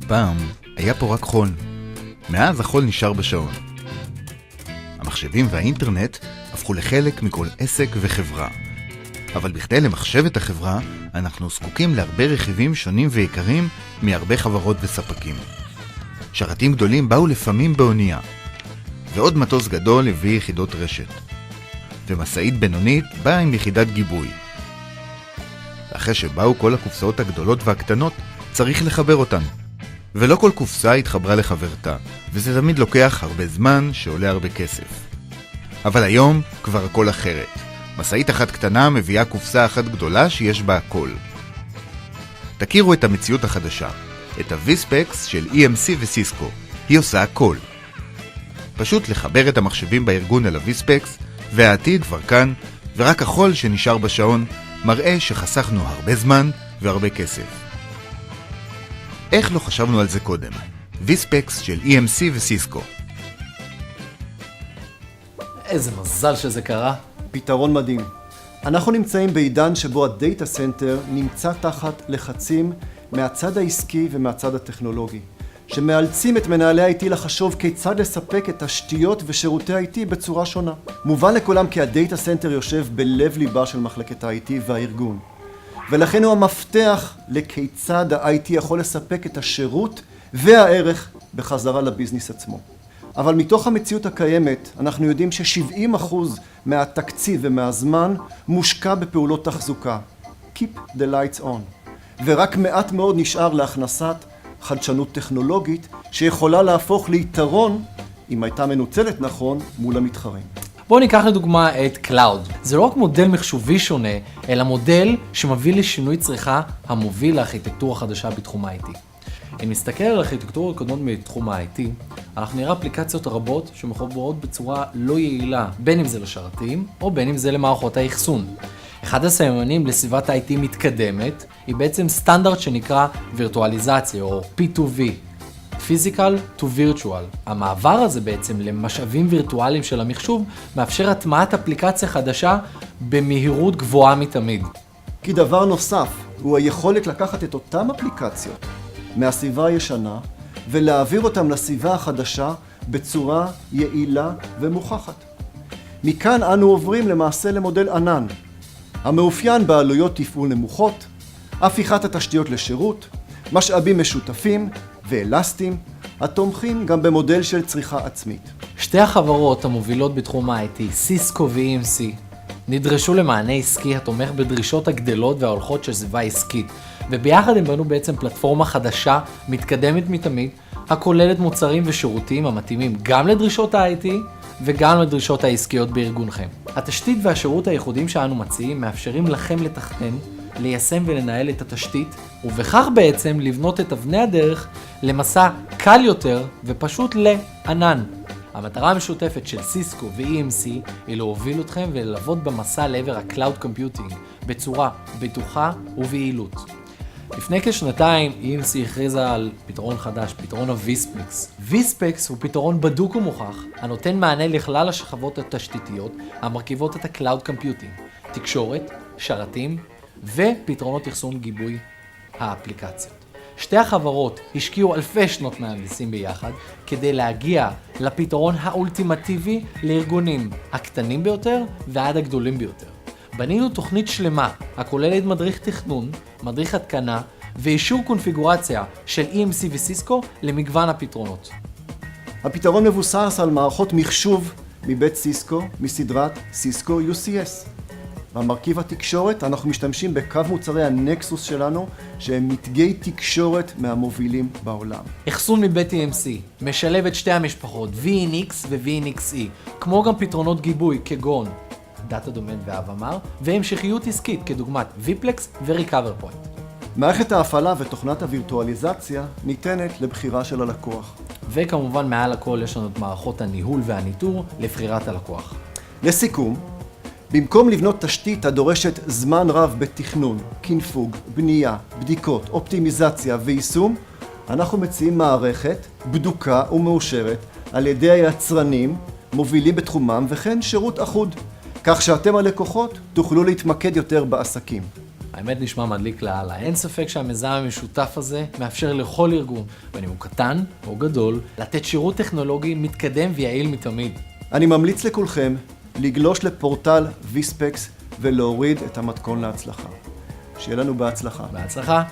פעם היה פה רק חול. מאז החול נשאר בשעון. המחשבים והאינטרנט הפכו לחלק מכל עסק וחברה. אבל בכדי למחשב את החברה, אנחנו זקוקים להרבה רכיבים שונים ויקרים מהרבה חברות וספקים. שרתים גדולים באו לפעמים באונייה, ועוד מטוס גדול הביא יחידות רשת. ומסעית בינונית באה עם יחידת גיבוי. ואחרי שבאו כל הקופסאות הגדולות והקטנות, צריך לחבר אותן. ולא כל קופסה התחברה לחברתה, וזה תמיד לוקח הרבה זמן שעולה הרבה כסף. אבל היום כבר הכל אחרת. מסעית אחת קטנה מביאה קופסה אחת גדולה שיש בה הכל. תכירו את המציאות החדשה, את ה-VSPEX של EMC וסיסקו. היא עושה הכל. פשוט לחבר את המחשבים בארגון אל ה-VSPEX, והעתיד כבר כאן, ורק החול שנשאר בשעון מראה שחסכנו הרבה זמן והרבה כסף. איך לא חשבנו על זה קודם? VSPEX של EMC וסיסקו. איזה מזל שזה קרה. פתרון מדהים. אנחנו נמצאים בעידן שבו הדאטה סנטר נמצא תחת לחצים מהצד העסקי ומהצד הטכנולוגי, שמאלצים את מנהלי IT לחשוב כיצד לספק את תשתיות ושירותי IT בצורה שונה. מובן לכולם כי הדאטה סנטר יושב בלב ליבה של מחלקת ה-IT והארגון. ולכן הוא המפתח לכיצד ה-IT יכול לספק את השירות והערך בחזרה לביזנס עצמו. אבל מתוך המציאות הקיימת, אנחנו יודעים ש70% מהתקציב ומהזמן מושקע בפעולות תחזוקה. Keep the lights on. ורק מעט מאוד נשאר להכנסת חדשנות טכנולוגית שיכולה להפוך ליתרון, אם הייתה מנוצלת נכון, מול המתחרים. בואו ניקח לדוגמה את Cloud. זה לא רק מודל מחשובי שונה, אלא מודל שמביא לשינוי צריכה המוביל לארכיטקטורה חדשה בתחום ה-IT. אם נסתכל על ארכיטקטורות קודמות בתחום ה-IT, אנחנו נראה אפליקציות רבות שמחוברות בצורה לא יעילה, בין אם זה לשרתים או בין אם זה למערכות האחסון. אחד הסממנים לסביבת ה-IT מתקדמת היא בעצם סטנדרט שנקרא וירטואליזציה או P2V, Physical to Virtual. המעבר הזה בעצם למשאבים וירטואליים של המחשוב מאפשר הטמעת אפליקציה חדשה במהירות גבוהה מתמיד. כי דבר נוסף הוא היכולת לקחת את אותם אפליקציות מהסביבה הישנה ולהעביר אותם לסביבה החדשה בצורה יעילה ומוכחת. מכאן אנו עוברים למעשה למודל ענן, המאופיין בעלויות תפעול נמוכות, הפיכת התשתיות לשירות, משאבים משותפים ואלסטיים, התומכים גם במודל של צריכה עצמית. שתי החברות המובילות בתחום ה-IT, סיסקו ו-EMC, נדרשו למענה עסקי התומך בדרישות הגדלות וההולכות של סביבה עסקית, וביחד הם בנו בעצם פלטפורמה חדשה, מתקדמת מתמיד, הכוללת מוצרים ושירותים המתאימים גם לדרישות ה-IT וגם לדרישות העסקיות בארגונכם. התשתית והשירות הייחודיים שאנו מציעים מאפשרים לכם לתכנן, ליישם ולנהל את התשתית, ובכך בעצם לבנות את אבני הדרך למסע קל יותר ופשוט לענן. המטרה המשותפת של סיסקו ו-EMC היא להוביל אתכם וללוות במסע לעבר ה-Cloud Computing בצורה בטוחה וביעילות. לפני כשנתיים EMC הכריזה על פתרון חדש, פתרון ה-VSPEX. VSPEX הוא פתרון בדוק ומוכח, הנותן מענה לכלל השכבות התשתיתיות המרכיבות את ה-Cloud Computing, תקשורת, שרתים ופתרונות אחסון גיבוי האפליקציות. שתי החברות השקיעו אלפי שנות מהנדסים ביחד כדי להגיע לפתרון האולטימטיבי לארגונים הקטנים ביותר ועד הגדולים ביותר. בנינו תוכנית שלמה הכוללת מדריך תכנון, מדריך התקנה ואישור קונפיגורציה של EMC וסיסקו למגוון הפתרונות. הפתרון מבוסס על מערכות מחשוב מבית סיסקו, מסדרת סיסקו UCS. במרכיב התקשורת אנחנו משתמשים בקו מוצרי הנקסוס שלנו שהם מתגי תקשורת מהמובילים בעולם. אחסון מבית EMC משלב את שתי המשפחות VNX ו-VNXE, כמו גם פתרונות גיבוי כגון דאטה דומיין ואבמר, והמשכיות עסקית כדוגמת VPLEX ו-Recover Point. מערכת ההפעלה ותוכנת הווירטואליזציה ניתנת לבחירה של הלקוח. וכמובן מעל הכל יש לנו את מערכות הניהול והניטור לבחירת הלקוח. לסיכום, במקום לבנות תשתית הדורשת זמן רב בתכנון, קנפוג, בנייה, בדיקות, אופטימיזציה ויישום, אנחנו מציעים מערכת בדוקה ומאושרת על ידי היצרנים, מובילים בתחומם וכן שירות אחוד, כך שאתם הלקוחות תוכלו להתמקד יותר בעסקים. האמת נשמע מדליק לאללה. אין ספק שהמיזם המשותף הזה מאפשר לכל ארגון, בין אם הוא קטן או גדול, לתת שירות טכנולוגי מתקדם ויעיל מתמיד. אני ממליץ לכולכם לגלוש לפורטל ויספקס ולהוריד את המתכון להצלחה. שיהיה לנו בהצלחה. בהצלחה.